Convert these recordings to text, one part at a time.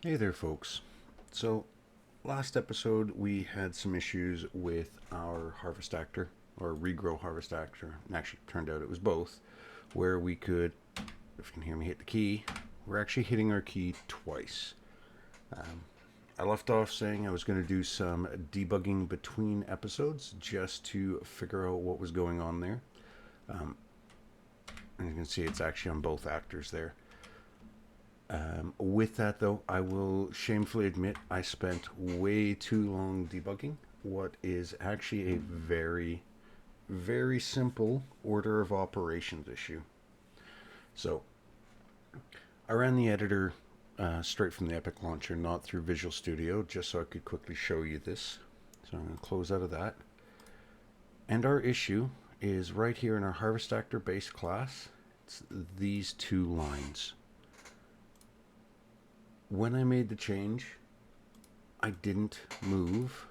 Hey there, folks. So, last episode we had some issues with our harvest actor, or regrow harvest actor. And actually, it turned out it was both, where we could, if you can hear me hit the key, we're actually hitting our key twice. Um, I left off saying I was going to do some debugging between episodes just to figure out what was going on there. Um, and you can see it's actually on both actors there. With that, though, I will shamefully admit I spent way too long debugging what is actually a very, very simple order of operations issue. So, I ran the editor straight from the Epic Launcher, not through Visual Studio, just so I could quickly show you this. So, I'm going to close out of that. And our issue is right here in our Harvest Actor base class. It's these two lines. When I made the change, I didn't move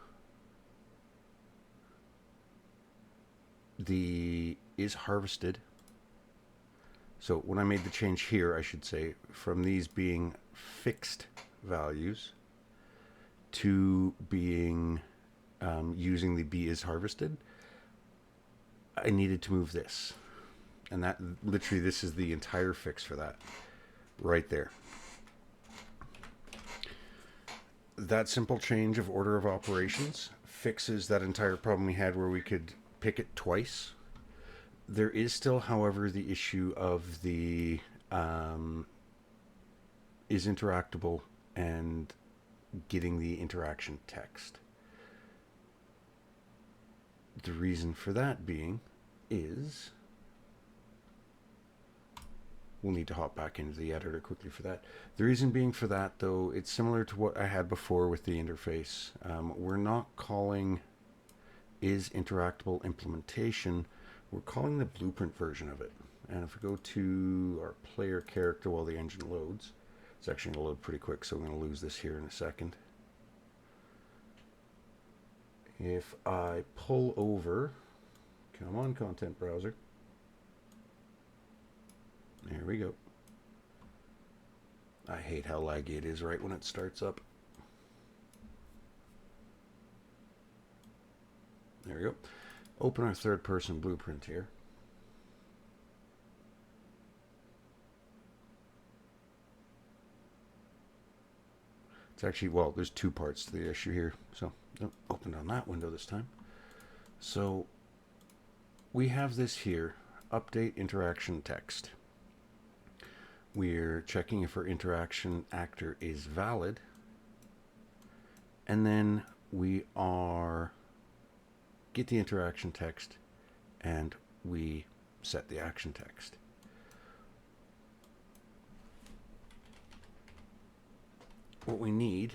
the is harvested. So when I made the change here, I should say, from these being fixed values to being using the B is harvested, I needed to move this. And that literally, this is the entire fix for that right there. That simple change of order of operations fixes that entire problem we had where we could pick it twice. There is still, however, the issue of the is interactable and getting the interaction text. The reason for that being is we'll need to hop back into the editor quickly for that. The reason being for that, though, it's similar to what I had before with the interface. We're not calling is interactable implementation. We're calling the blueprint version of it. And if we go to our player character while the engine loads, it's actually going to load pretty quick, so we're going to lose this here in a second. If I pull over, come on, content browser. There we go. I hate how laggy it is right when it starts up. There we go. Open our third person blueprint here. It's actually, well, there's two parts to the issue here. So open on that window this time. So we have this here, update interaction text. We're checking if our interaction actor is valid. And then we are get the interaction text and we set the action text. What we need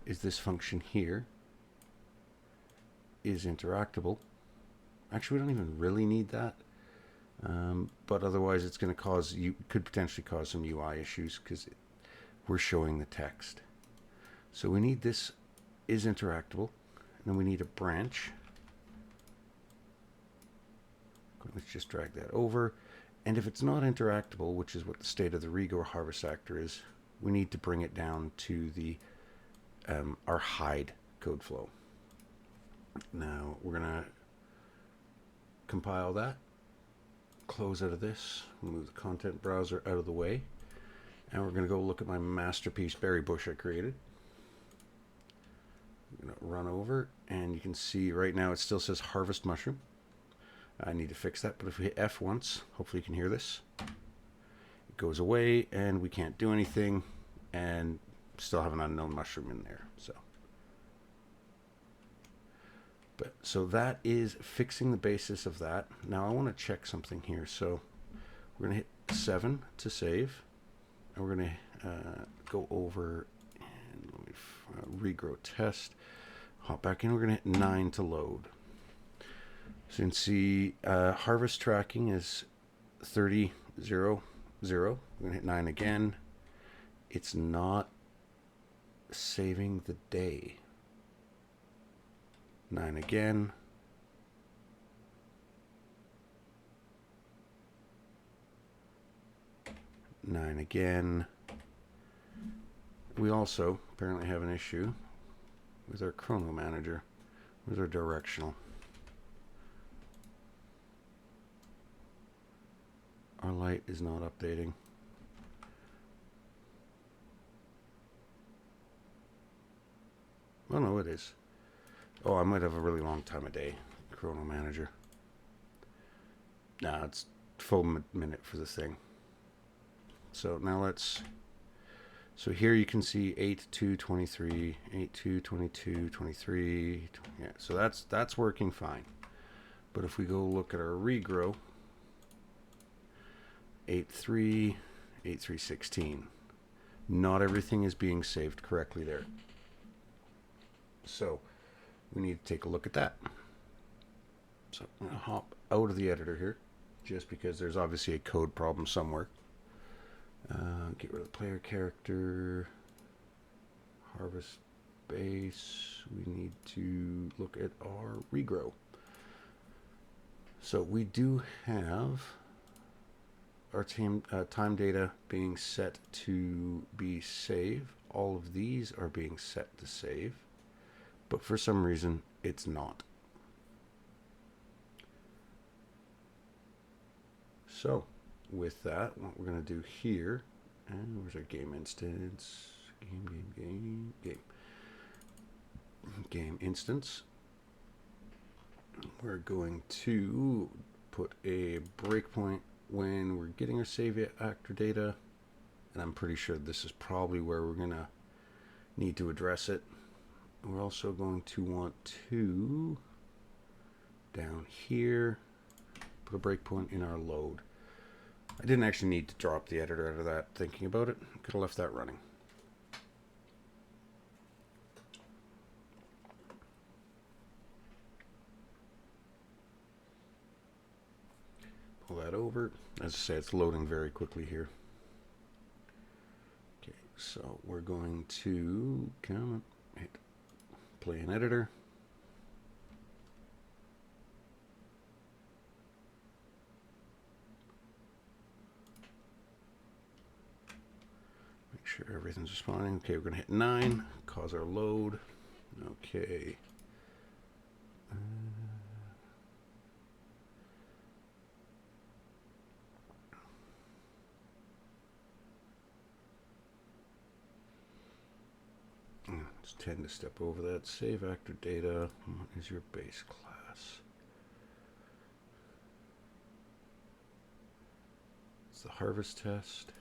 is this function here is interactable. Actually, we don't even really need that. But otherwise it's going to cause, you could potentially cause some UI issues because we're showing the text. So we need this is interactable, and then we need a branch. Let's just drag that over. And if it's not interactable, which is what the state of the regrow harvest actor is, we need to bring it down to the our hide code flow. Now we're going to compile that, close out of this, move the content browser out of the way, and we're going to go look at my masterpiece berry bush I created. I'm going to run over, and you can see right now it still says harvest mushroom. I need to fix that, but if we hit F once, hopefully you can hear this. It goes away, and we can't do anything, and still have an unknown mushroom in there. So that is fixing the basis of that. Now I want to check something here. So we're going to hit 7 to save, and we're going to go over and let me regrow test. Hop back in. We're going to hit 9 to load. So you can see harvest tracking is 30, 0, 0. We're going to hit 9 again. It's not saving the day. 9 again. Nine again. we also apparently have an issue with our chrono manager, with our directional. Our light is not updating. Oh no, it is. Oh, I might have a really long time of day. Chrono manager. Nah, it's full minute for the thing. So now let's. So here you can see 8/2/23, 8/2/22/23. Yeah, so that's working fine. But if we go look at our regrow, 8/3, 8/3/16, not everything is being saved correctly there. So we need to take a look at that. So I'm going to hop out of the editor here, just because there's obviously a code problem somewhere. Get rid of the player character, harvest base. We need to look at our regrow. So we do have our time data being set to be save. All of these are being set to save, but for some reason it's not. So with that, what we're going to do here, and where's our game instance? Game instance. We're going to put a breakpoint when we're getting our save actor data, and I'm pretty sure this is probably where we're going to need to address it. We're also going to want to, down here, put a breakpoint in our load. I didn't actually need to drop the editor out of that thinking about it. Could have left that running. Pull that over. As I say, it's loading very quickly here. Okay, so we're going to come on, hit play in editor. Make sure everything's responding. Okay, we're going to hit 9, cause our load. Okay. Just tend to step over that. Save actor data. What is your base class? It's the harvest test.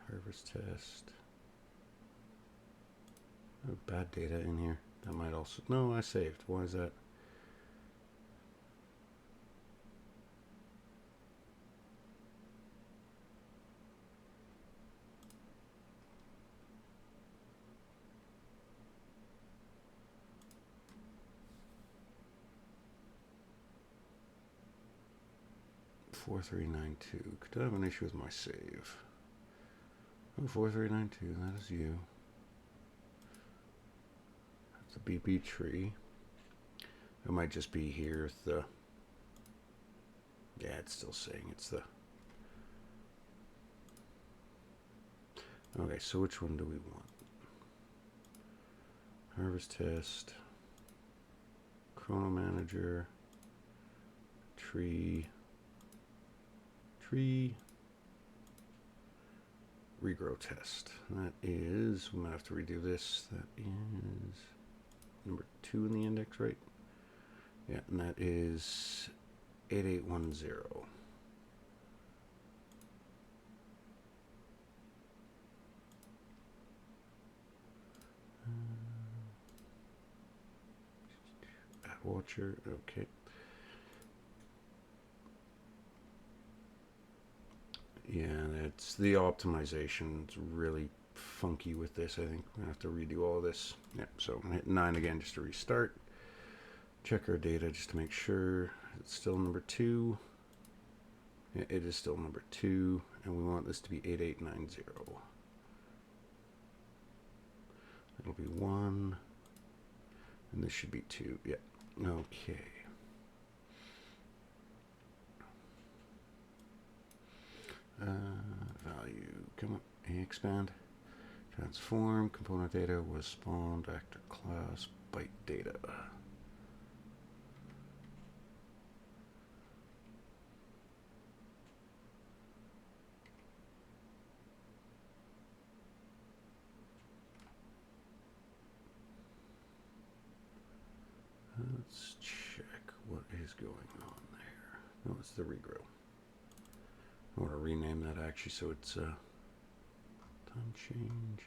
Harvest test. Oh, bad data in here. That might also. No, I saved. Why is that? Four 4392. Could I have an issue with my save? Oh, 4392. That is you. That's the BP tree. It might just be here with the. Yeah, it's still saying it's the. Okay, so which one do we want? Harvest test. Chrono manager. Tree. Regrow test. That is, we might have to redo this. That is number 2 in the index, right? Yeah, and that is 8810. Watcher, okay. Yeah, it's the optimization. It's really funky with this. I think we're gonna have to redo all this. Yeah, so I'm gonna hit 9 again just to restart. Check our data just to make sure it's still number 2. Yeah, it is still number 2, and we want this to be 8890. It'll be 1, and this should be 2. Yeah, okay. expand. Transform, component data was spawned, actor class, byte data. Let's check what is going on there. No, it's the regrow. I want to rename that actually so it's time change.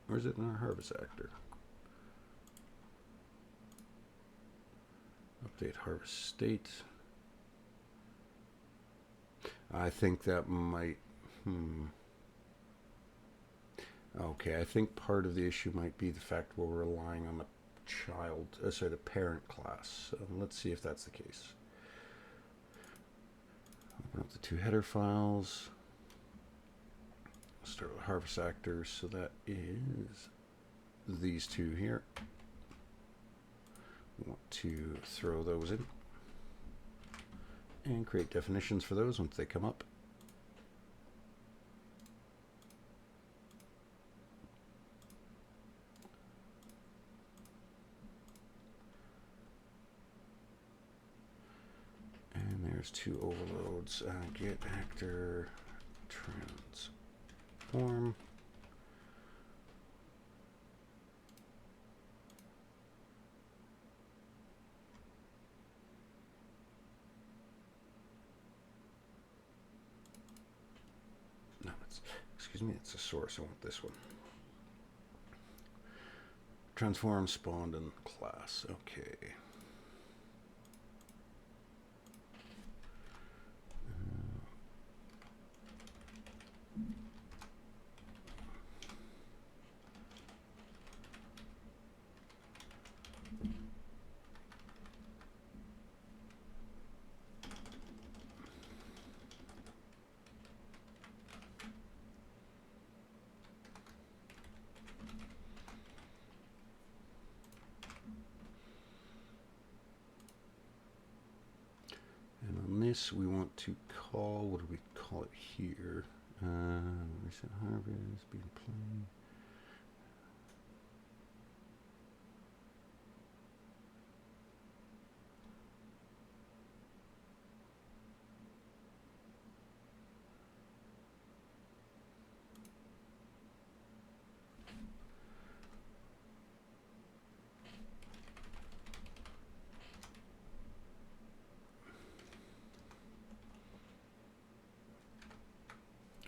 Or is it in our harvest actor? Update harvest state. I think that might, Okay, I think part of the issue might be the fact we're relying on the child, the parent class. So let's see if that's the case. Open up the two header files. Start with harvest actors. So that is these two here. We want to throw those in and create definitions for those once they come up. There's two overloads. Get actor transform. No, excuse me, it's a source. I want this one. Transform spawned in class. Okay. We want to call, what do we call it here? Recent harvest being played.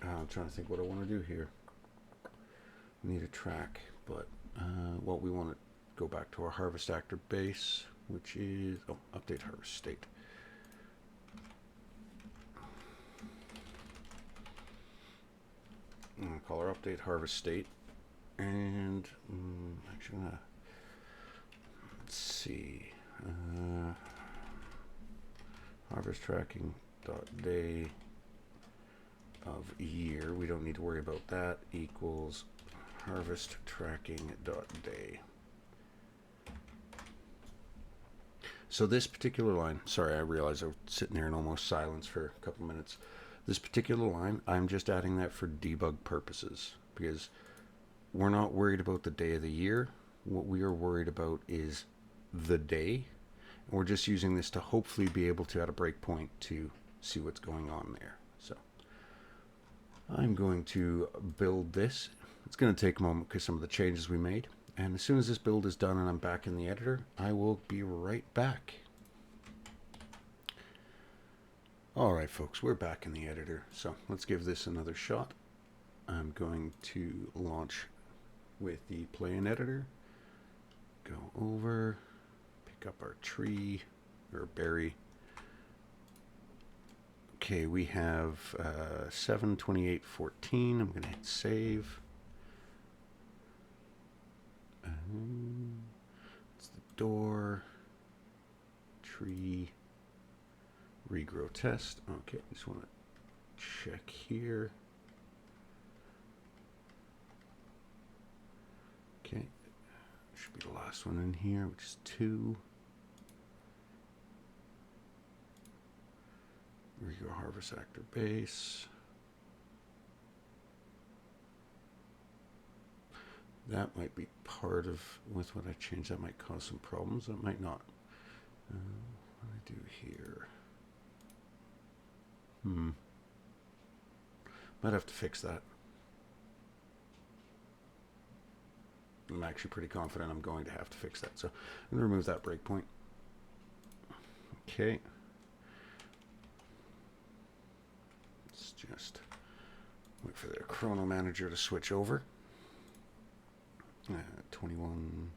I'm trying to think what I want to do here. We need a track, but what we want to go back to our harvest actor base, which is update harvest state. I'm gonna call our update harvest state, and actually, let's see, harvest tracking dot day of year, we don't need to worry about that, equals harvest tracking dot day. So this particular line, sorry, I realized I was sitting there in almost silence for a couple minutes. This particular line, I'm just adding that for debug purposes because we're not worried about the day of the year. What we are worried about is the day. And we're just using this to hopefully be able to add a breakpoint to see what's going on there. So I'm going to build this. It's going to take a moment because some of the changes we made. And as soon as this build is done and I'm back in the editor, I will be right back. Alright folks, we're back in the editor. So let's give this another shot. I'm going to launch with the play in editor. Go over, pick up our tree or berry. Okay, we have 7/28/14. I'm going to hit save. It's the door, tree, regrow test. Okay, just want to check here. Okay, should be the last one in here, which is 2. Regrow harvest actor base. That might be part of, with what I changed, that might cause some problems. That might not. What do I do here? Might have to fix that. I'm actually pretty confident I'm going to have to fix that. So I'm going to remove that breakpoint. Okay. Let's just wait for the chrono manager to switch over. 21,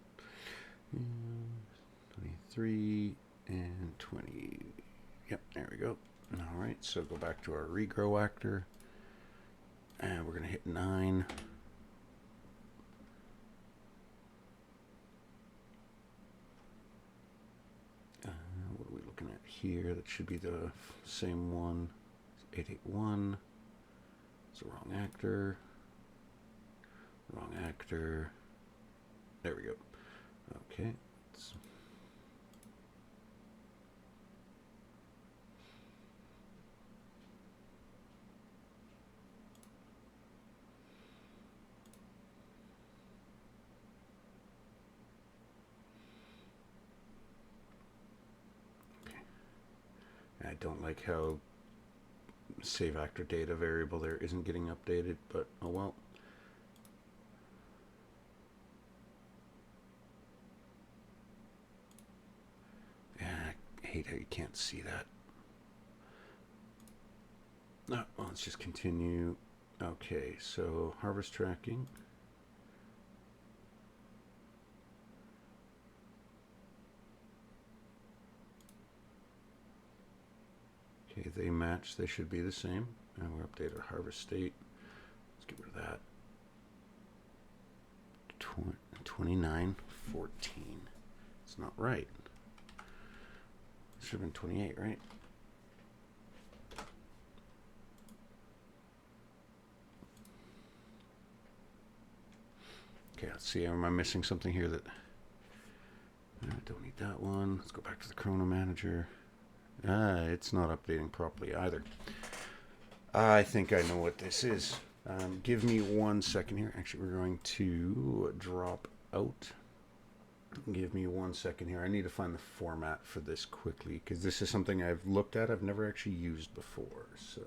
23, and 20. Yep, there we go. All right, so go back to our regrow actor. And we're going to hit 9. What are we looking at here? That should be the same one. 881. It's the wrong actor. Wrong actor. There we go. Okay. I don't like how save actor data variable there isn't getting updated, but oh well. Yeah, I hate how you can't see that. No, well, let's just continue. Okay, so harvest tracking. Okay, they match. They should be the same. And we'll update our harvest state. Let's get rid of that. 29:14. It's not right. It should have been 28, right? Okay, let's see. Am I missing something here that... I don't need that one. Let's go back to the chrono manager. It's not updating properly either. I think I know what this is. Give me 1 second here. Actually, we're going to drop out. Give me 1 second here. I need to find the format for this quickly because this is something I've looked at. I've never actually used before. So...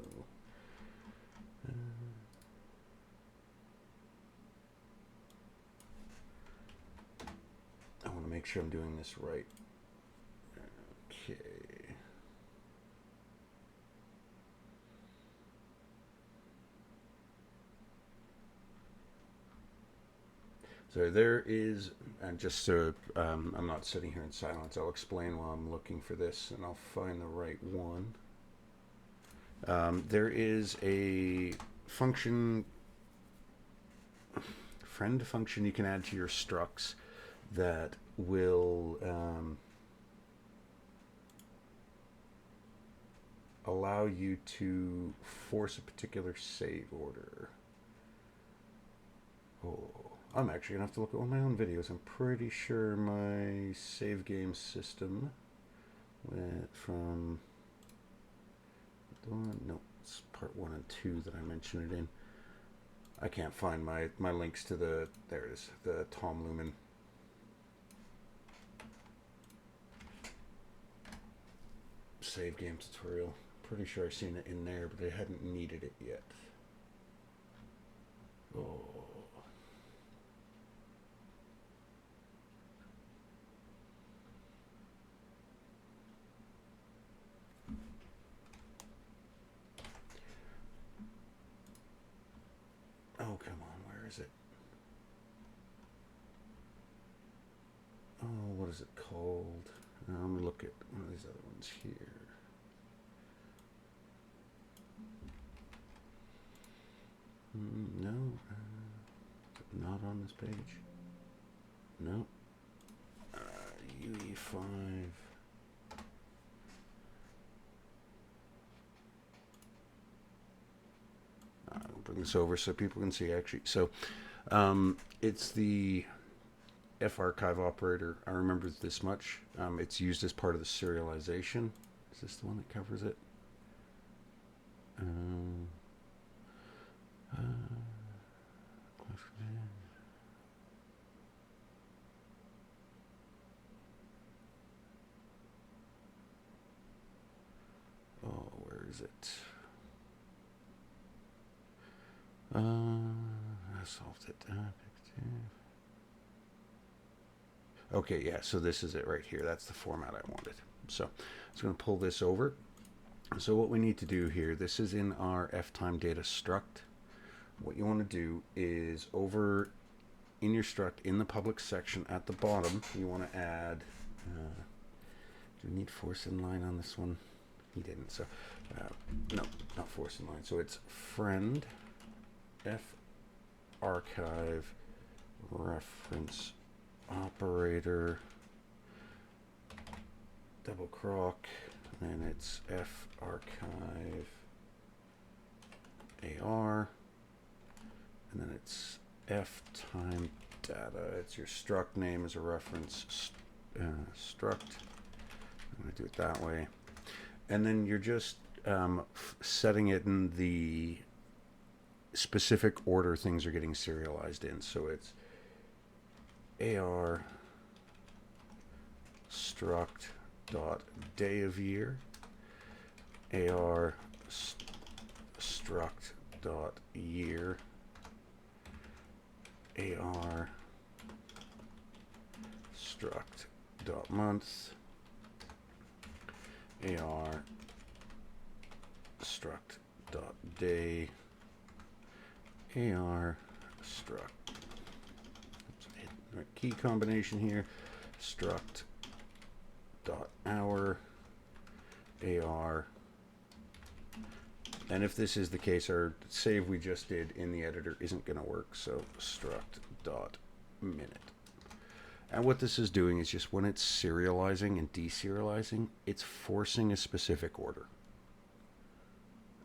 I want to make sure I'm doing this right. Okay. So there is, and just so I'm not sitting here in silence, I'll explain while I'm looking for this, and I'll find the right one. There is a function, friend function you can add to your structs that will allow you to force a particular save order. Oh, I'm actually gonna have to look at one of my own videos. I'm pretty sure my save game system went from no, it's part 1 and 2 that I mentioned it in. I can't find my links to the, there it is, the Tom Lumen save game tutorial. Pretty sure I've seen it in there, but I hadn't needed it yet. Oh. Oh, come on, where is it? Oh, what is it called? Let me look at one of these other ones here. No, not on this page. No. UE5. I'll bring this over so people can see actually. So it's the farchive operator. I remember this much. It's used as part of the serialization. Is this the one that covers it? is it? I solved it. Okay, yeah, so this is it right here. That's the format I wanted. So I'm just going to pull this over. So what we need to do here, this is in our ftime data struct. What you want to do is over in your struct, in the public section at the bottom, you want to add, do we need force inline on this one? He didn't, so no, not force inline. So it's friend f archive reference operator double croc, and it's f archive ar, and then it's ftime data. It's your struct name as a reference struct. I'm going to do it that way. And then you're just setting it in the specific order things are getting serialized in. So it's AR struct dot day of year, AR struct dot year, AR struct dot month, AR struct dot day, AR struct, key combination here, struct dot hour, AR, and if this is the case, our save we just did in the editor isn't going to work, so struct dot minute. And what this is doing is just when it's serializing and deserializing, it's forcing a specific order.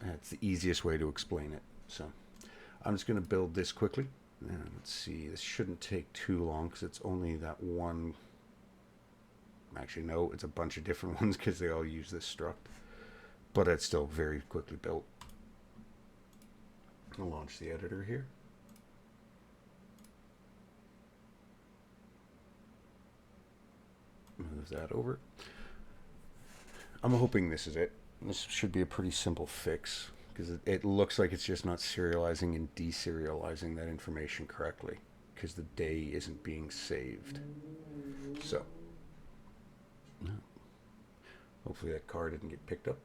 That's the easiest way to explain it. So I'm just going to build this quickly. And let's see, this shouldn't take too long because it's only that one. Actually, no, it's a bunch of different ones because they all use this struct. But it's still very quickly built. I'll launch the editor here. Move that over. I'm hoping this is it. This should be a pretty simple fix because it looks like it's just not serializing and deserializing that information correctly because the day isn't being saved. So, hopefully that car didn't get picked up.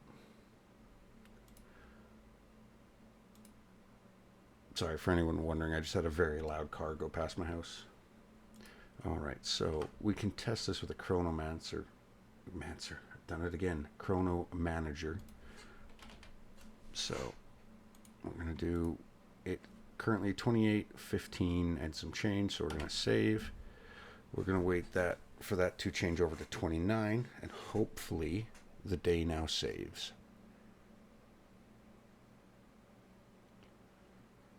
Sorry for anyone wondering, I just had a very loud car go past my house. All right, so we can test this with a Chronomancer. I've done it again. Chrono Manager. So we're going to do it currently 28:15 and some change. So we're going to save. We're going to wait for that to change over to 29, and hopefully the day now saves.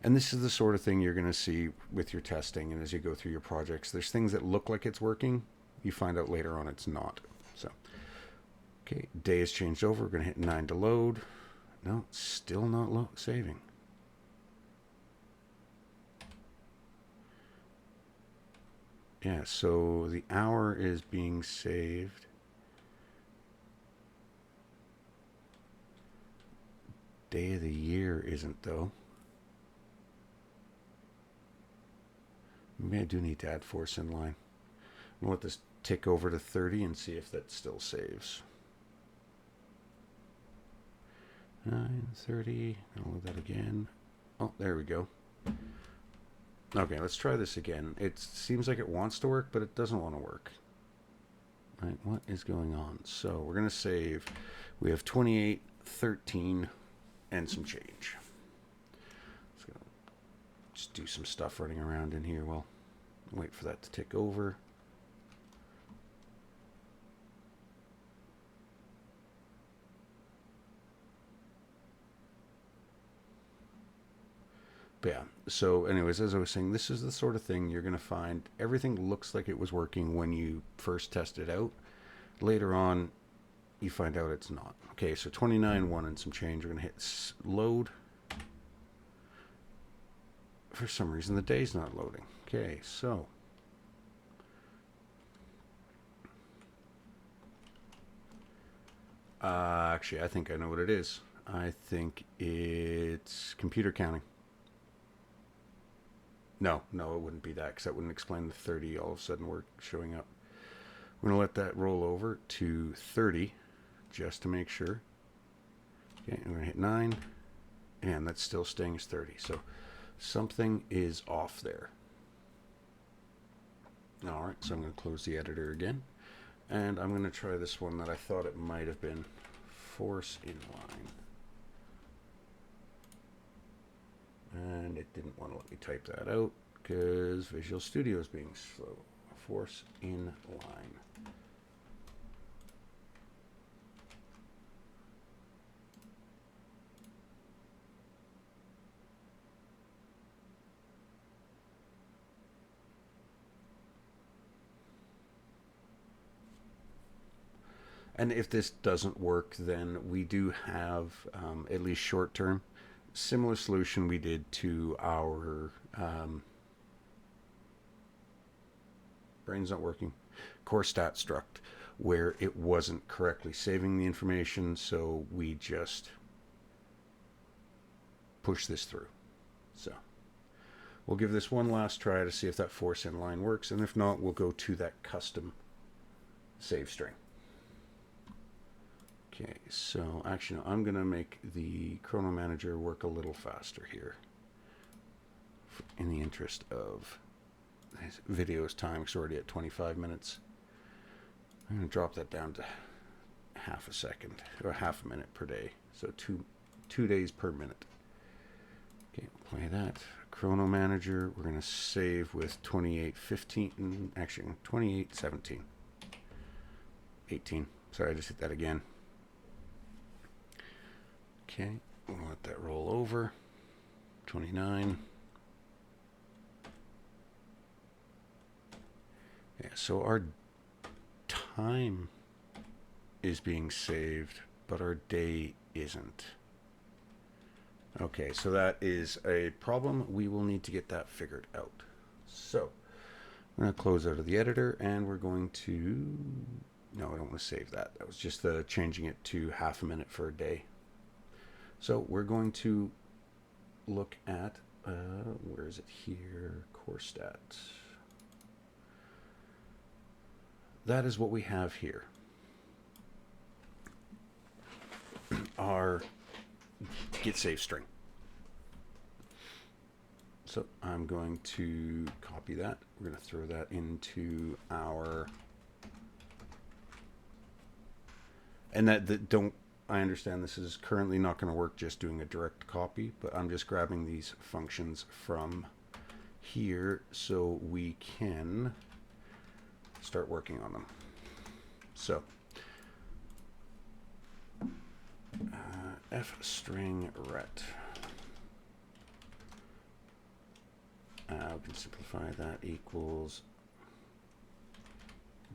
And this is the sort of thing you're going to see with your testing and as you go through your projects. There's things that look like it's working. You find out later on it's not. So, okay, day has changed over. We're going to hit 9 to load. No, still not saving. Yeah, so the hour is being saved. Day of the year isn't, though. Maybe I do need to add force inline. I'll let this tick over to 30 and see if that still saves. 9:30. I'll do that again. Oh, there we go. Okay, let's try this again. It seems like it wants to work, but it doesn't want to work. All right, what is going on? So we're going to save. We have 28:13 and some change. Just do some stuff running around in here. Well, wait for that to tick over. But yeah, so anyways, as I was saying, this is the sort of thing you're going to find. Everything looks like it was working when you first test it out. Later on, you find out it's not. Okay, so 29:1 and some change. We're going to hit load. For some reason, the day's not loading. Okay, so actually, I think I know what it is. I think it's computer counting. No, it wouldn't be that, because that wouldn't explain the 30 all of a sudden we're showing up. We're going to let that roll over to 30 just to make sure. Okay, I'm going to hit 9, and that's still staying as 30. So something is off there. All right, so I'm going to close the editor again, and I'm going to try this one that I thought it might have been, force inline. And it didn't want to let me type that out because Visual Studio is being slow. Force inline. And if this doesn't work, then we do have, at least short term, similar solution we did to our brain's not working core stat struct, where it wasn't correctly saving the information, so we just push this through. So we'll give this one last try to see if that force inline works, and if not, we'll go to that custom save string. Okay, so actually, no, I'm going to make the Chrono Manager work a little faster here in the interest of this video's time. It's already at 25 minutes. I'm going to drop that down to half a second, or half a minute per day. So two days per minute. Okay, play that. Chrono Manager, we're going to save with 28:15, actually 28:17. 18. Sorry, I just hit that again. Okay, we'll let that roll over. 29. Yeah, so our time is being saved, but our day isn't. Okay, so that is a problem. We will need to get that figured out. So I'm going to close out of the editor, and we're going to... No, I don't want to save that. That was just changing it to half a minute for a day. So we're going to look at, where is it here? Core stats. That is what we have here. Our get save string. So I'm going to copy that. We're going to throw that into our, and that don't, I understand this is currently not going to work just doing a direct copy, but I'm just grabbing these functions from here so we can start working on them. So f string ret. We can simplify that equals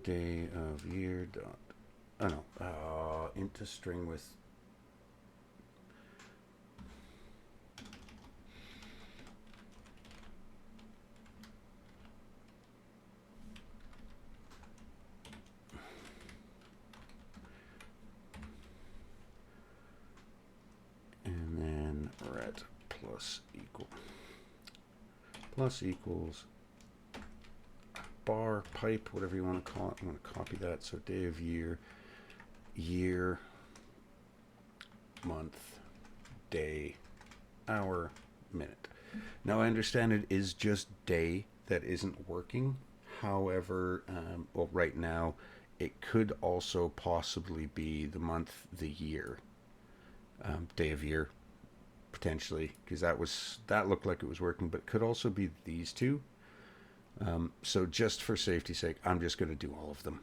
day of year dot. Oh no, into string with and then ret plus equals bar pipe, whatever you want to call it. I'm going to copy that. So day of year, year, month, day, hour, minute. Now I understand it is just day that isn't working. However, well, right now it could also possibly be the month, the year, day of year, potentially, because that looked like it was working, but it could also be these two. So just for safety's sake, I'm just going to do all of them.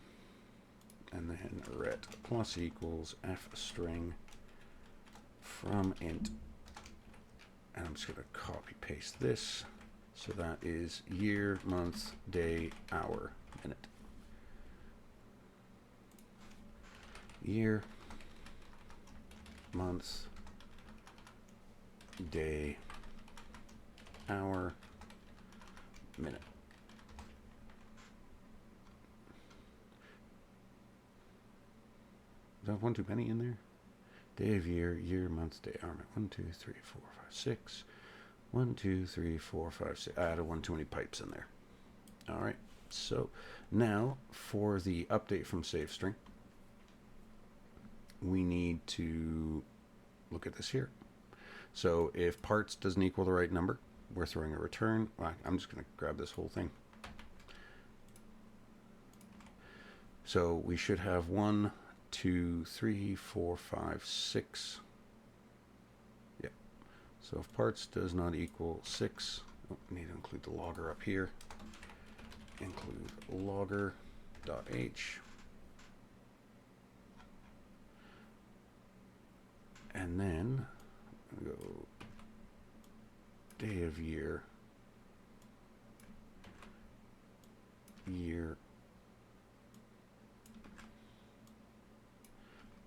And then ret plus equals f string from int. And I'm just going to copy paste this. So that is year, month, day, hour, minute. Year, month, day, hour, minute. Do I have one too many in there? Day of year, year, month, day, hour, 1, 2, 3, 4, 5, 6. 1, 2, 3, 4, 5, 6. I added one too many pipes in there. All right. So now for the update from save string, we need to look at this here. So if parts doesn't equal the right number, we're throwing a return. Well, I'm just going to grab this whole thing. So we should have 1, 2, 3, 4, 5, 6. Yeah. So if parts does not equal 6, we need to include the logger up here. Include logger.h. And then go day of year, year,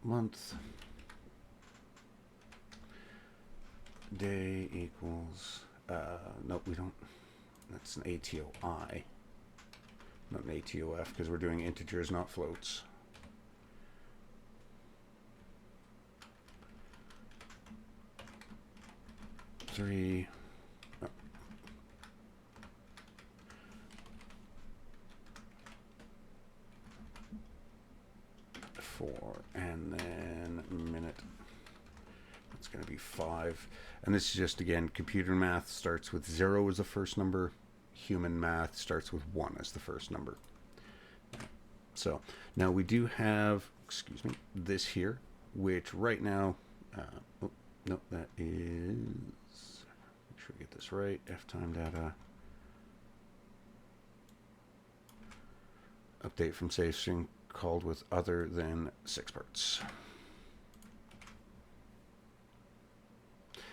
month, day equals, nope, we don't, that's an ATOI, not an ATOF, because we're doing integers, not floats. Three, oh. 4, and then minute. It's going to be 5. And this is just, again, computer math starts with 0 as the first number. Human math starts with 1 as the first number. So now we do have, excuse me, this here, which right now, oh, no, that is, make sure we get this right, ftime data, update from save string called with other than 6 parts.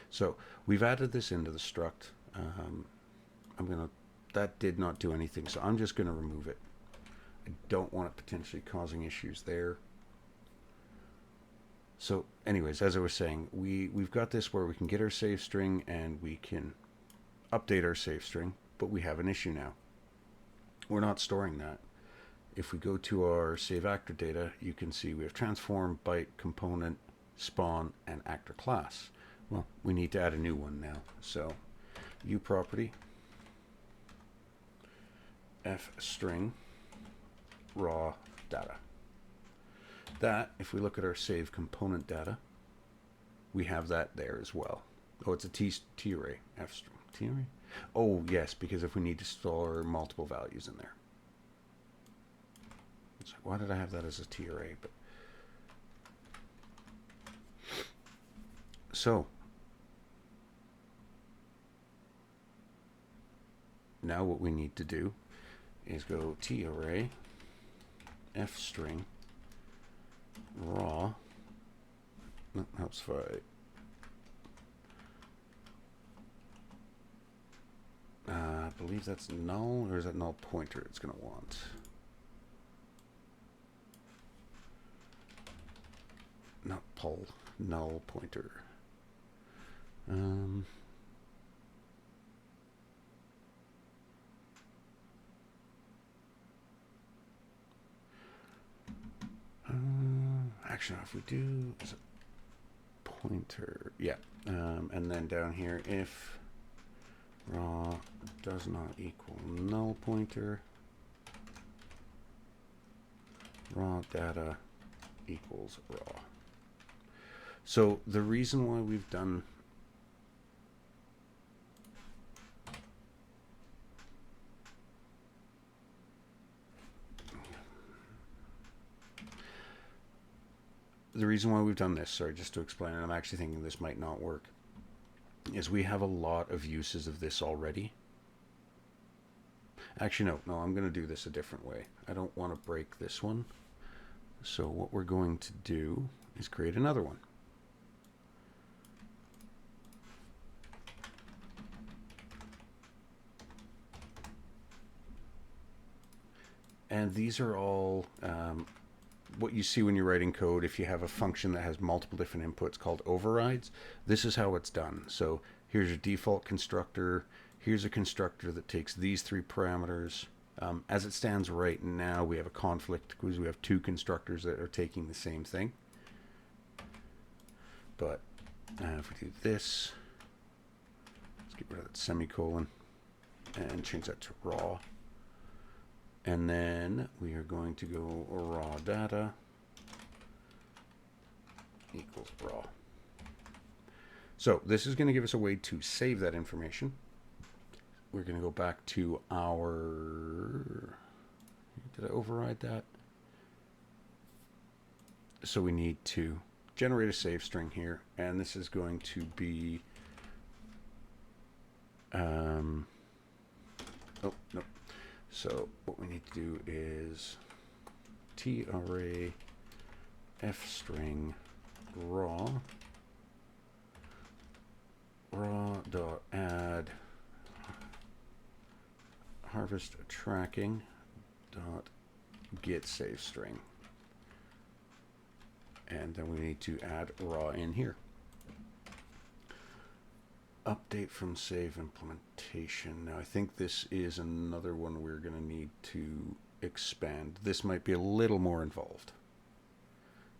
So we've added this into the struct. That did not do anything, so I'm just going to remove it. I don't want it potentially causing issues there. So anyways, as I was saying, we've got this where we can get our save string and we can update our save string, but we have an issue now. We're not storing that. If we go to our save actor data, you can see we have transform, byte, component, spawn, and actor class. Well, we need to add a new one now. So u property f string raw data. That, if we look at our save component data, we have that there as well. Oh, it's a T array. F string. T array? Oh, yes, because if we need to store multiple values in there. It's like, why did I have that as a T array? But so now what we need to do is go T array F string raw. That helps fight. I believe that's null, or is that null pointer it's going to want? Not poll, null pointer. Actually, if we do is a pointer, yeah, and then down here, if raw does not equal null pointer, raw data equals raw. So the reason why we've done this, sorry, just to explain, and I'm actually thinking this might not work, is we have a lot of uses of this already. Actually, no, I'm going to do this a different way. I don't want to break this one. So what we're going to do is create another one. And these are all what you see when you're writing code. If you have a function that has multiple different inputs called overrides, this is how it's done. So here's your default constructor. Here's a constructor that takes these 3 parameters. As it stands right now, we have a conflict because we have 2 constructors that are taking the same thing. But if we do this, let's get rid of that semicolon and change that to raw. And then we are going to go raw data equals raw. So this is going to give us a way to save that information. We're going to go back to our, did I override that? So we need to generate a save string here, and this is going to be, oh, no. So what we need to do is tarray f string raw dot add harvest tracking dot get save string, and then we need to add raw in here. Update from save implementation. Now I think this is another one we're going to need to expand. This might be a little more involved.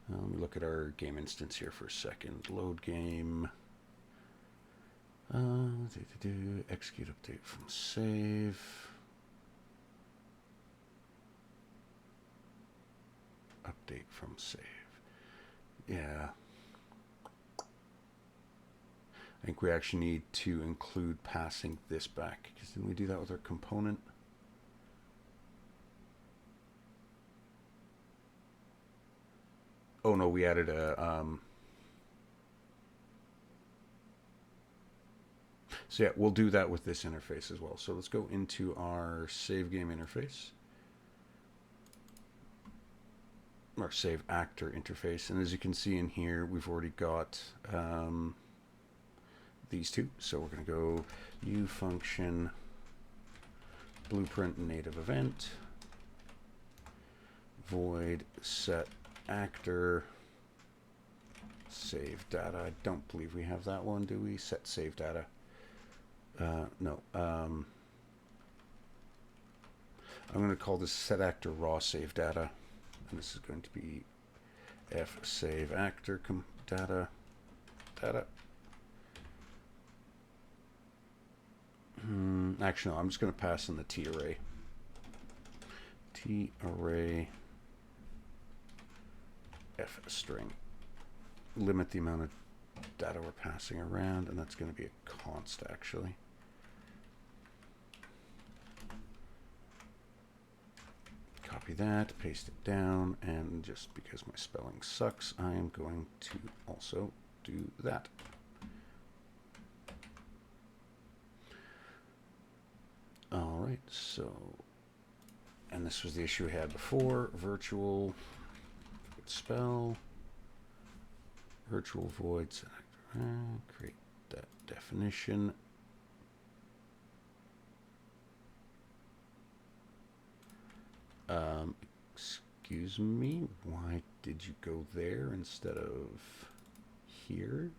Let me look at our game instance here for a second. Load game. Execute update from save. Update from save. Yeah. I think we actually need to include passing this back, because didn't we do that with our component? Oh no, we added a so yeah, we'll do that with this interface as well. So let's go into our save game interface, our save actor interface, and as you can see in here, we've already got these two. So we're going to go U function blueprint native event void set actor save data. I don't believe we have that one, do we? Set save data. No. I'm going to call this set actor raw save data, and this is going to be f save actor data. Actually, no, I'm just going to pass in the tarray. Tarray f string. Limit the amount of data we're passing around, and that's going to be a const actually. Copy that, paste it down, and just because my spelling sucks, I am going to also do that. All right, so, and this was the issue we had before, virtual spell, virtual void, create that definition. Excuse me, why did you go there instead of here?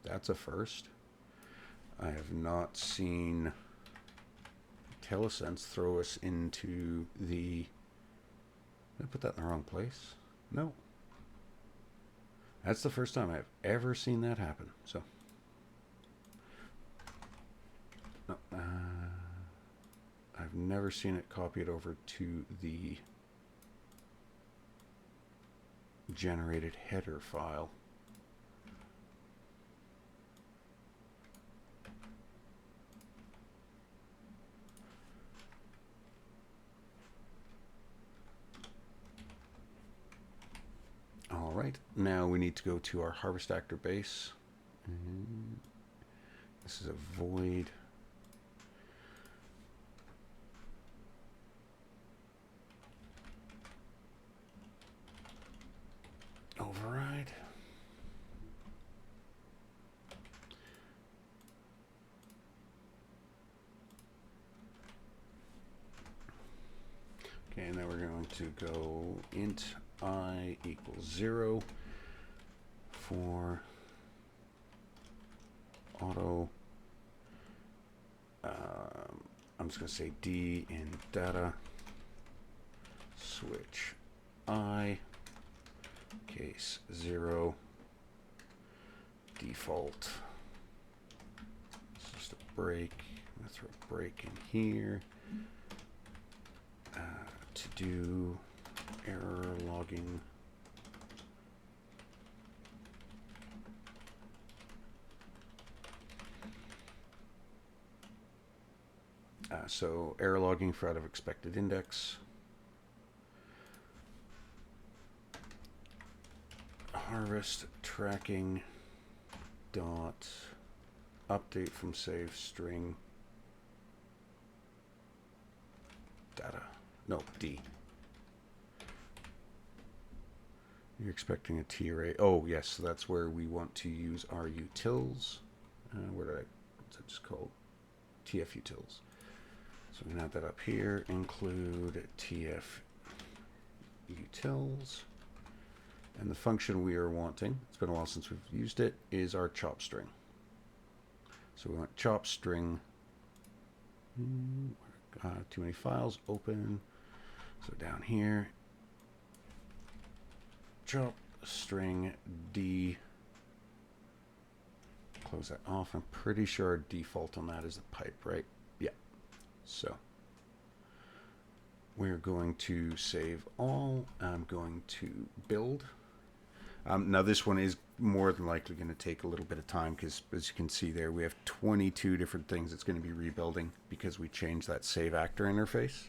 That's a first. I have not seen IntelliSense throw us into the... Did I put that in the wrong place? No. That's the first time I've ever seen that happen. So, no, I've never seen it copy it over to the generated header file. All right, now we need to go to our harvest actor base. This is a void. Override. Okay, and then we're going to go int I equals 0 for auto. I'm just going to say D in data switch I case 0 default. It's just a break. I'm going to throw a break in here to do error logging. So error logging for out of expected index. Harvest tracking dot update from save string data. No, D. You're expecting a T array. Oh, yes, so that's where we want to use our utils. What's that just called? TF utils. So we can add that up here. Include TF utils. And the function we are wanting, it's been a while since we've used it, is our chop string. So we want chop string. Too many files, open. So down here, chop string D. Close that off. I'm pretty sure our default on that is the pipe, right? Yeah. So we're going to save all. I'm going to build. Now this one is more than likely going to take a little bit of time because, as you can see there, we have 22 different things it's going to be rebuilding because we changed that save actor interface.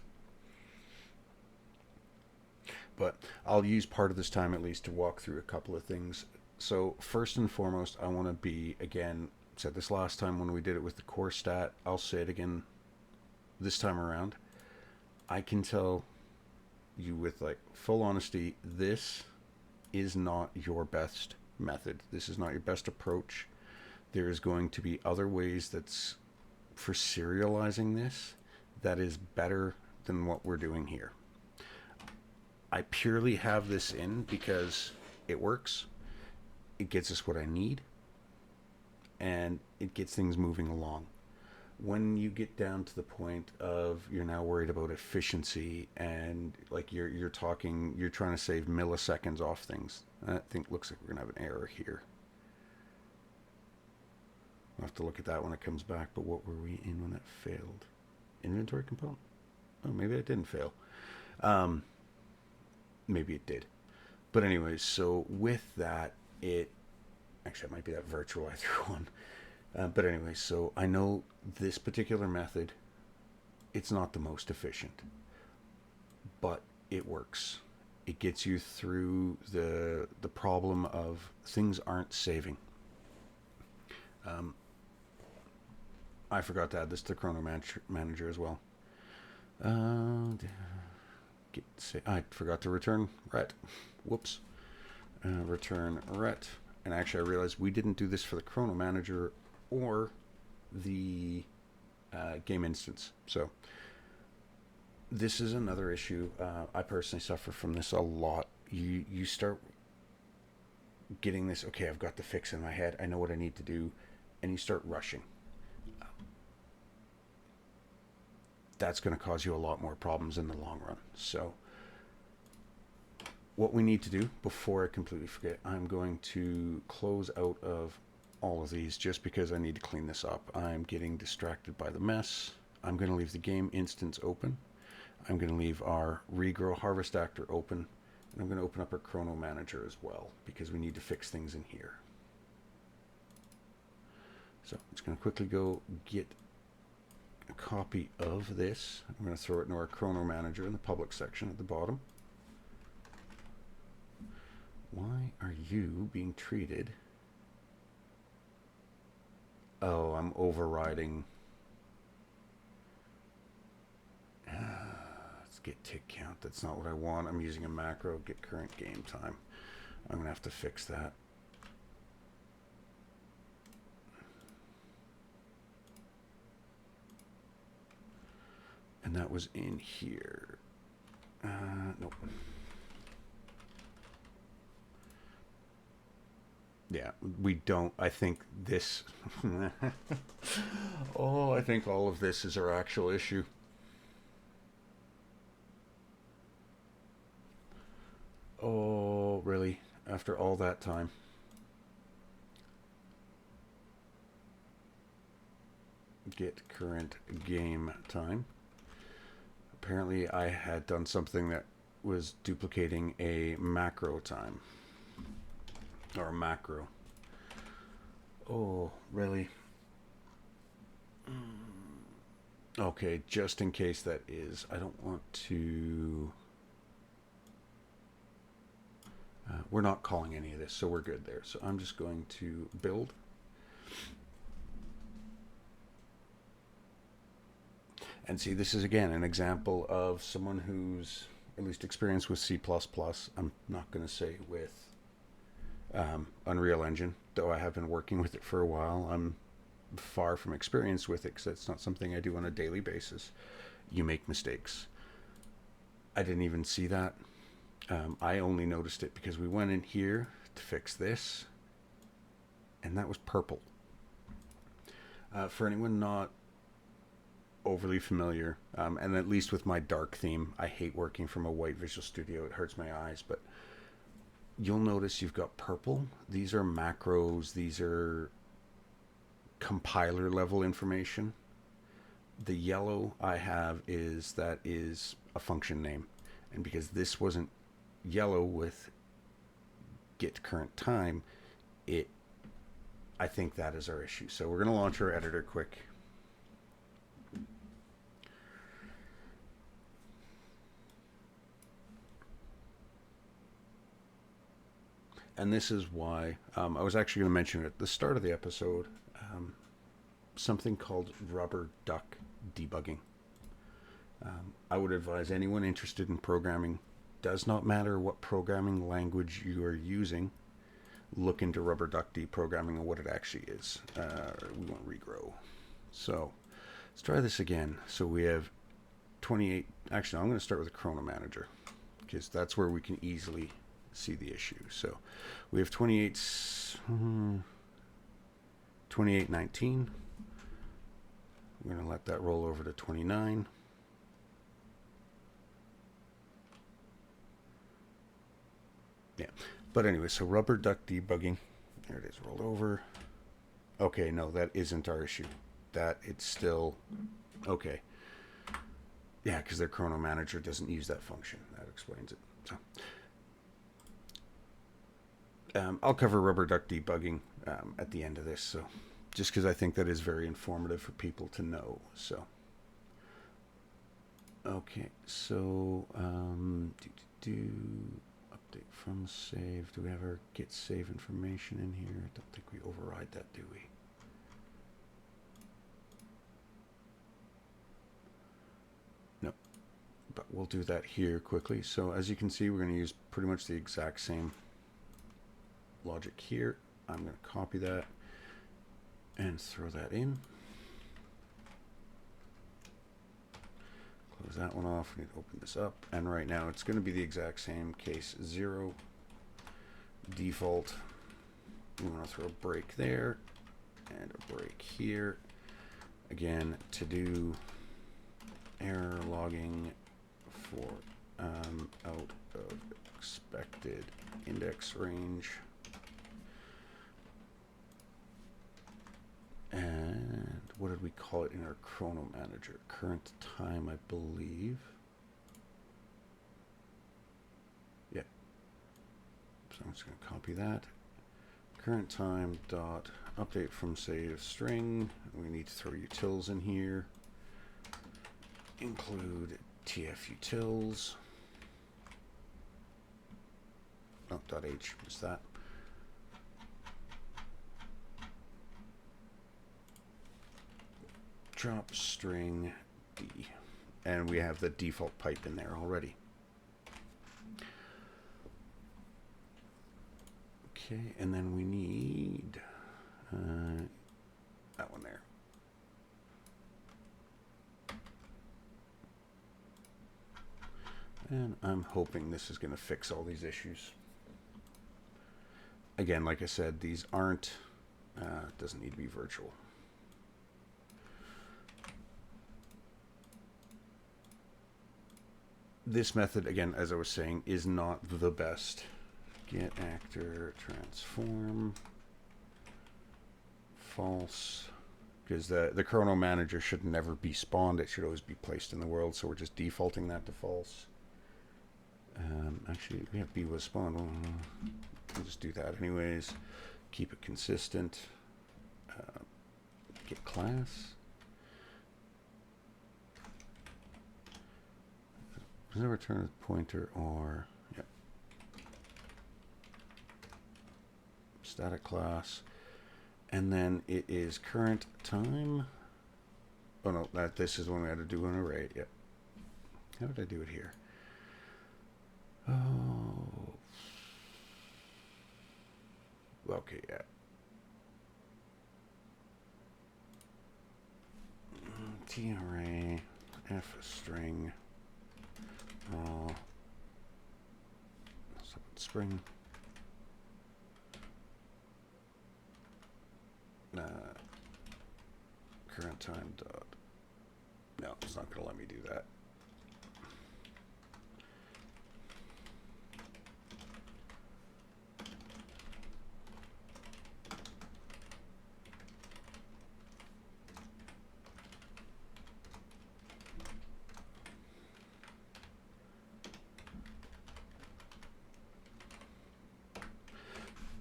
But I'll use part of this time at least to walk through a couple of things. So first and foremost, I want to be, again, said this last time when we did it with the core stat, I'll say it again this time around. I can tell you with like full honesty, this is not your best method. This is not your best approach. There is going to be other ways that's for serializing this that is better than what we're doing here. I purely have this in because it works. It gets us what I need, and it gets things moving along. When you get down to the point of you're now worried about efficiency and like you're trying to save milliseconds off things, I think looks like we're gonna have an error here. We'll have to look at that when it comes back. But what were we in when that failed? Inventory component? Oh, maybe it didn't fail. Maybe it did. But anyways, so with that, it might be that virtual I threw on. But anyway, so I know this particular method, it's not the most efficient, but it works. It gets you through the problem of things aren't saving. I forgot to add this to Chrono Manager as well. I forgot to return ret. Whoops. Return ret. And actually I realized we didn't do this for the Chrono Manager or the game instance. So this is another issue. I personally suffer from this a lot. You start getting this, okay, I've got the fix in my head, I know what I need to do, and you start rushing. That's going to cause you a lot more problems in the long run. So what we need to do before I completely forget, I'm going to close out of all of these just because I need to clean this up. I'm getting distracted by the mess. I'm going to leave the game instance open. I'm going to leave our regrow harvest actor open, and I'm going to open up our Chrono Manager as well because we need to fix things in here. So I'm just going to quickly go get a copy of this. I'm going to throw it into our Chrono Manager in the public section at the bottom. Why are you being treated? Oh, I'm overriding. Let's get tick count. That's not what I want. I'm using a macro, get current game time. I'm going to have to fix that. And that was in here. Nope. Yeah, we don't. I think this. Oh, I think all of this is our actual issue. Oh, really? after all that time. Get current game time. Apparently I had done something that was duplicating a macro time. Or a macro. Oh, really? Okay, just in case that is. I don't want to... we're not calling any of this, so we're good there. So I'm just going to build. And see, this is again an example of someone who's at least experienced with C++. I'm not going to say with Unreal Engine, though I have been working with it for a while. I'm far from experienced with it because it's not something I do on a daily basis. You make mistakes. I didn't even see that. I only noticed it because we went in here to fix this, and that was purple. For anyone not overly familiar, and at least with my dark theme, I hate working from a white Visual Studio. It hurts my eyes, but you'll notice you've got purple. These are macros. These are compiler level information. The yellow I have is a function name, and because this wasn't yellow with get current time, I think that is our issue. So we're going to launch our editor quick. And this is why I was actually going to mention at the start of the episode something called rubber duck debugging. I would advise anyone interested in programming, does not matter what programming language you are using, look into rubber duck deprogramming and what it actually is. We want regrow. So let's try this again. So we have 28. Actually, I'm going to start with a Chrono Manager because that's where we can easily see the issue. So we have 2819. We're going to let that roll over to 29. Yeah, but anyway, so rubber duck debugging. There it is, rolled over. Okay, no, that isn't our issue. That it's still okay. Yeah, because their Chrono Manager doesn't use that function. That explains it. So I'll cover rubber duck debugging at the end of this. So just because I think that is very informative for people to know. So okay, so update from save. Do we ever get save information in here? I don't think we override that, do we? No, but we'll do that here quickly. So as you can see, we're going to use pretty much the exact same logic here. I'm going to copy that and throw that in. Close that one off. We need to open this up, and right now it's going to be the exact same case 0 default. We want to throw a break there and a break here. Again, to do error logging for out of expected index range. And what did we call it in our Chrono Manager? Current time, I believe. Yeah. So I'm just going to copy that. Current time dot update from save string. We need to throw utils in here. Include tf utils. Oh, .h is that. Drop string D, and we have the default pipe in there already. Okay, and then we need that one there. And I'm hoping this is going to fix all these issues. Again, like I said, these aren't, doesn't need to be virtual. This method, again, as I was saying, is not the best Get actor transform false, because the chrono manager should never be spawned. It should always be placed in the world, so we're just defaulting that to false. Actually, we have B was spawned. We'll just do that anyways. Keep it consistent. Get class. Does it return a pointer or yep. Static class, and then it is current time. Oh no, this is when we had to do an array. Yep. How did I do it here? Oh, okay, yeah. T array F string spring current time dot. No, it's not going to let me do that.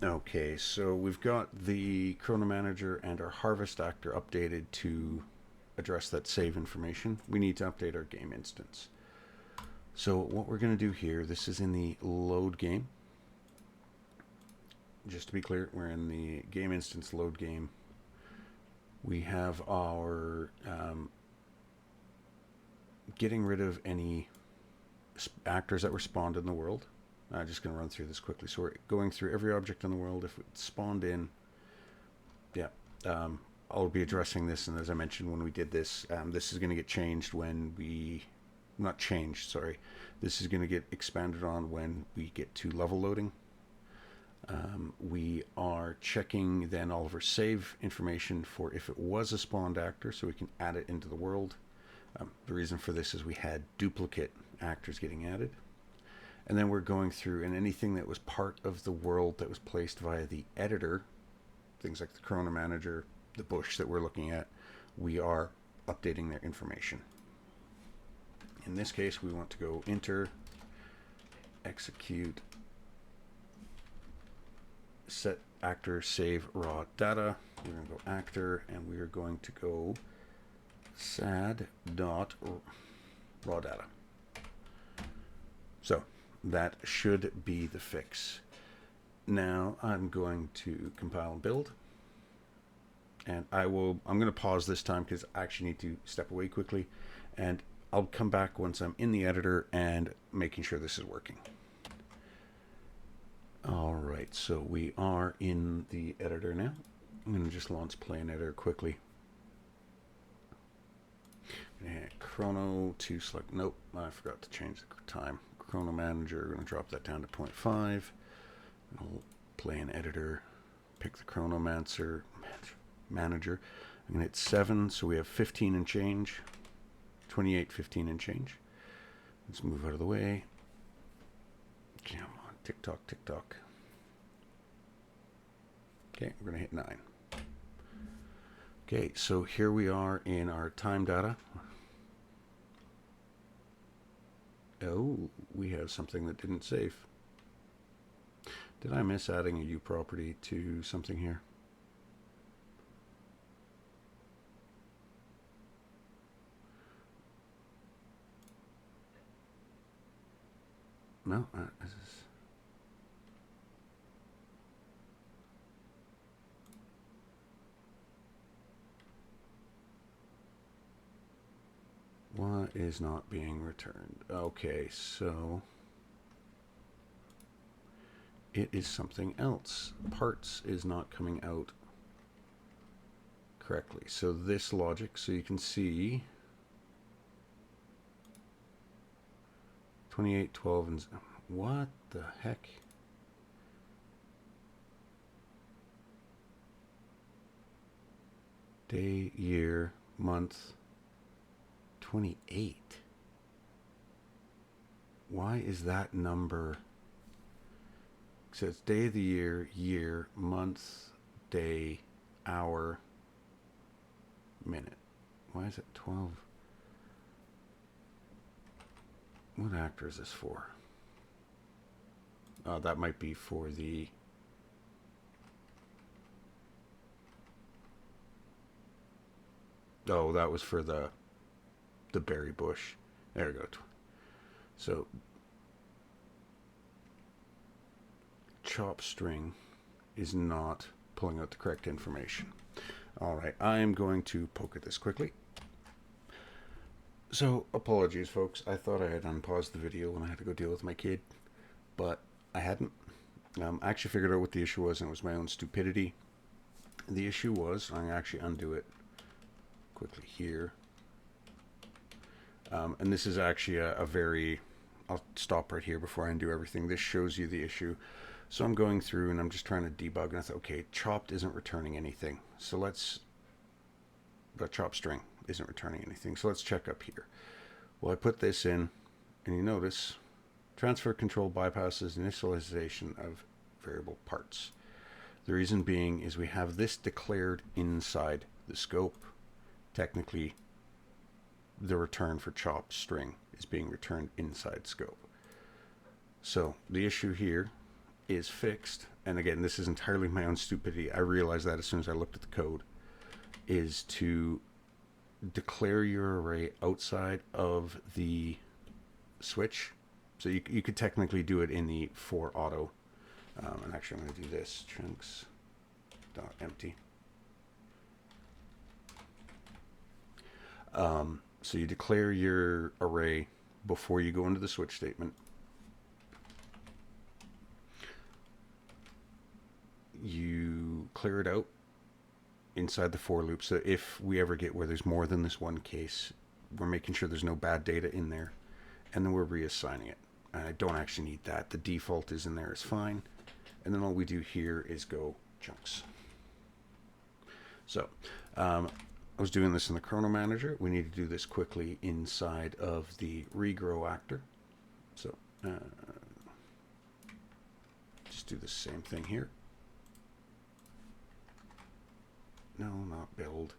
Okay, so we've got the chrono manager and our harvest actor updated to address that save information. We need to update our game instance. So what we're going to do here, this is in the load game. Just to be clear, we're in the game instance load game. We have our getting rid of any actors that were spawned in the world. I'm just going to run through this quickly. So we're going through every object in the world. If it's spawned in, yeah, I'll be addressing this. And as I mentioned when we did this, this is going to get changed when we, not changed, sorry. This is going to get expanded on when we get to level loading. We are checking then all of our save information for if it was a spawned actor, so we can add it into the world. The reason for this is we had duplicate actors getting added. And then we're going through, and anything that was part of the world that was placed via the editor, things like the chrono manager, the bush that we're looking at, we are updating their information. In this case, we want to go enter, execute, set actor, save raw data. We're going to go actor, and we are going to go sad dot raw data. So that should be the fix. Now I'm going to compile and build, and I'm going to pause this time because I actually need to step away quickly, and I'll come back once I'm in the editor and making sure this is working. All right, so we are in the editor now. I'm going to just launch play in editor quickly. Chrono to select, nope, I forgot to change the time. Chrono manager, we're going to drop that down to 0.5. I'll play in editor, pick the chrono manager. I'm going to hit 7, so we have 15 and change. 28, 15 and change. Let's move out of the way. Come on, tick tock, tick tock. Okay, we're going to hit 9. Okay, so here we are in our time data. Oh, we have something that didn't save. Did I miss adding a U property to something here? No, this is... What is not being returned? Okay, so it is something else. Parts is not coming out correctly. So this logic, so you can see 28, 12, and what the heck? Day, year, month, 28. Why is that number? says day of the year, month, day, hour, minute. Why is it 12? What actor is this for? That might be for the... Oh, that was for the berry bush. There we go. So, chop string is not pulling out the correct information. All right, I am going to poke at this quickly. So, apologies, folks. I thought I had unpaused the video when I had to go deal with my kid, but I hadn't. I actually figured out what the issue was, and it was my own stupidity. The issue was, I'm going to actually undo it quickly here. And this is actually a very... I'll stop right here before I undo everything. This shows you the issue. So I'm going through and I'm just trying to debug, and I thought, okay, chopped isn't returning anything. So the chop string isn't returning anything. So let's check up here. Well, I put this in, and you notice transfer control bypasses initialization of variable parts. The reason being is we have this declared inside the scope. Technically, the return for chop string is being returned inside scope. So the issue here is fixed, and again, this is entirely my own stupidity. I realized that as soon as I looked at the code, is to declare your array outside of the switch. So you could technically do it in the for auto. And actually I'm going to do this, chunks.empty. So you declare your array before you go into the switch statement. You clear it out inside the for loop, so if we ever get where there's more than this one case, we're making sure there's no bad data in there, and then we're reassigning it. And I don't actually need that. The default is in there, is fine. And then all we do here is go chunks. So I was doing this in the chrono manager. We need to do this quickly inside of the regrow actor. So just do the same thing here. No, not build.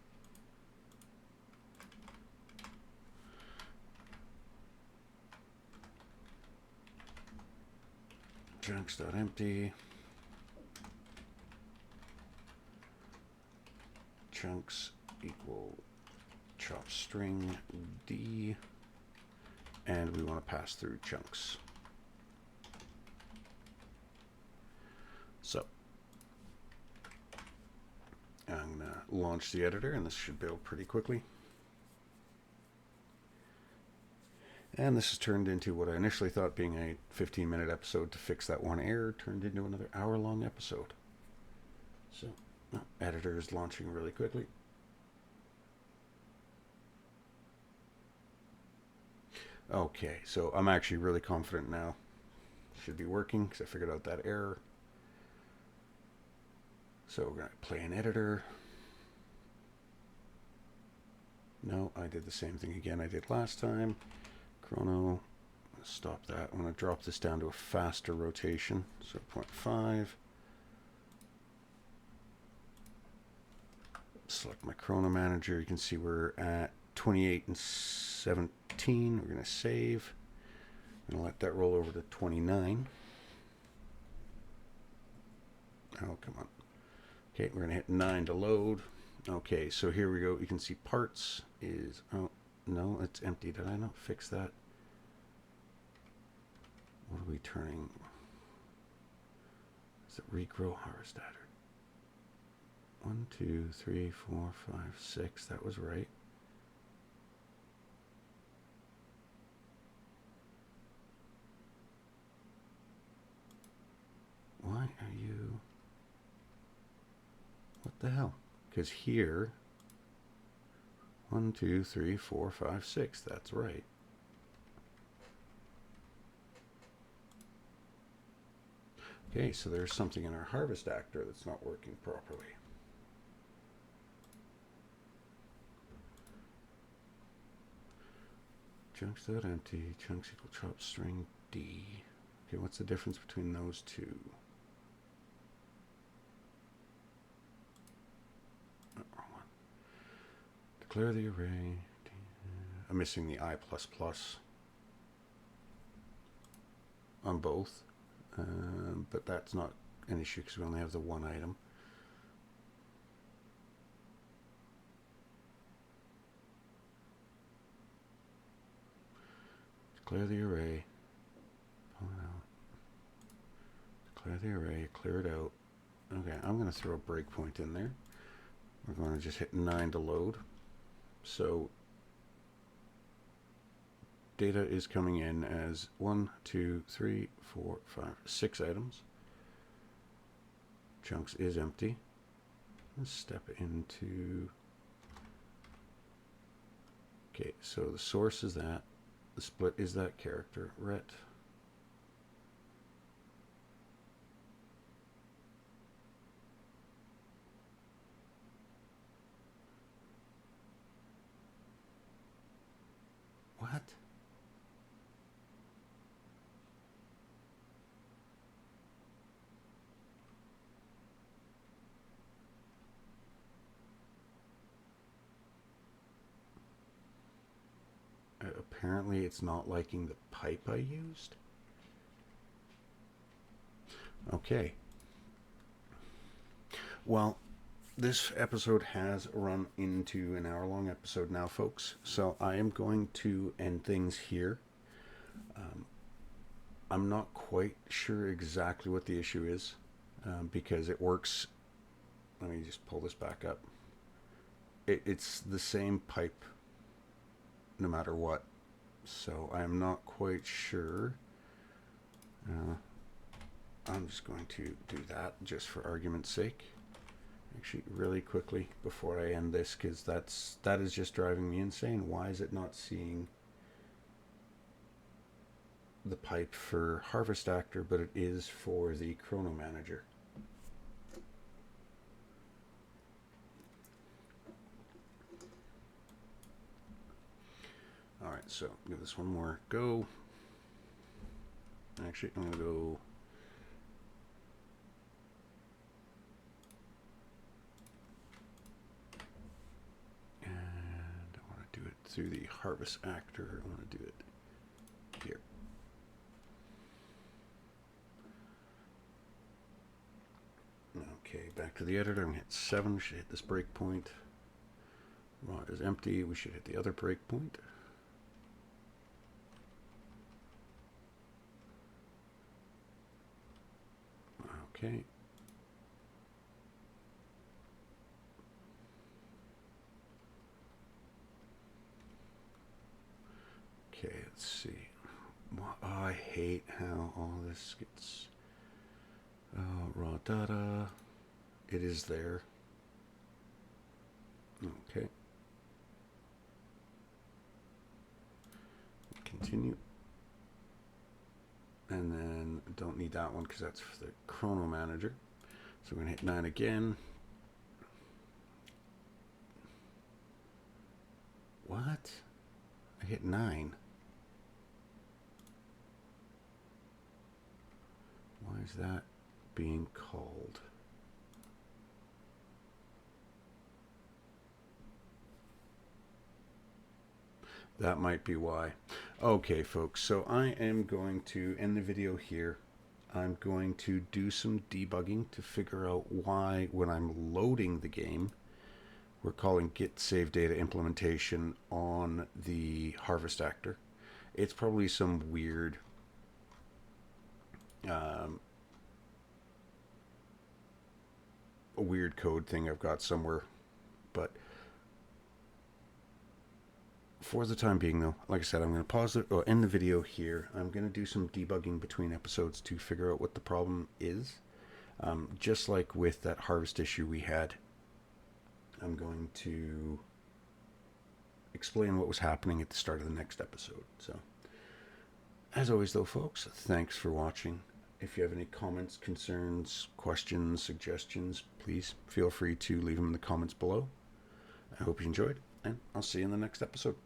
Chunks.empty. Chunks equal chop string D, and we want to pass through chunks. So I'm going to launch the editor, and this should build pretty quickly. And this has turned into what I initially thought being a 15-minute episode to fix that one error, turned into another hour-long episode. So, editor is launching really quickly. Okay, so I'm actually really confident now. Should be working because I figured out that error. So we're going to play an editor. No, I did the same thing again I did last time. Chrono, stop that. I'm going to drop this down to a faster rotation, so 0.5. Select my chrono manager. You can see we're at 28 and 17. We're going to save. I'm going to let that roll over to 29. Oh, come on. Okay, we're going to hit 9 to load. Okay, so here we go. You can see parts is, oh, no, it's empty. Did I not fix that? What are we turning? Is it regrow harvest adder? 1, 2, 3, 4, 5, 6. That was right. Why are you... What the hell? Because here... 1, 2, 3, 4, 5, 6. That's right. Okay, so there's something in our harvest actor that's not working properly. Chunks.empty, chunks equal chop string D. Okay, what's the difference between those two? Declare the array. I'm missing the I++ on both, but that's not an issue because we only have the one item. Declare the array. Pull it out. Declare the array. Clear it out. Okay, I'm going to throw a breakpoint in there. We're going to just hit 9 to load. So data is coming in as 1, 2, 3, 4, 5, 6 items. Chunks is empty. Let's step into. Okay, so the source is that. The split is that character. Ret. What? Apparently it's not liking the pipe I used. Okay. Well, this episode has run into an hour-long episode now, folks. So I am going to end things here. I'm not quite sure exactly what the issue is because it works. Let me just pull this back up. It's the same pipe no matter what. So I'm not quite sure. I'm just going to do that just for argument's sake. Actually, really quickly before I end this, because that is just driving me insane. Why is it not seeing the pipe for Harvest Actor, but it is for the Chrono Manager? Alright, so give this one more go. Actually, I'm going to go. And I want to do it through the Harvest Actor. I want to do it here. Okay, back to the editor. I'm going to hit 7. We should hit this breakpoint. Rod is empty. We should hit the other breakpoint. Okay. Okay, let's see. Oh, I hate how all this gets raw data. It is there. Okay. Continue. And then don't need that one because that's for the Chrono Manager. So we're going to hit 9 again. What? I hit 9. Why is that being called? That might be why. Okay, folks, so I am going to end the video here. I'm going to do some debugging to figure out why, when I'm loading the game, we're calling get save data implementation on the Harvest Actor. It's probably some weird a weird code thing I've got somewhere, but for the time being, though, like I said, I'm going to pause it or end the video here. I'm going to do some debugging between episodes to figure out what the problem is. Just like with that harvest issue we had, I'm going to explain what was happening at the start of the next episode. So, as always, though, folks, thanks for watching. If you have any comments, concerns, questions, suggestions, please feel free to leave them in the comments below. I hope you enjoyed, and I'll see you in the next episode.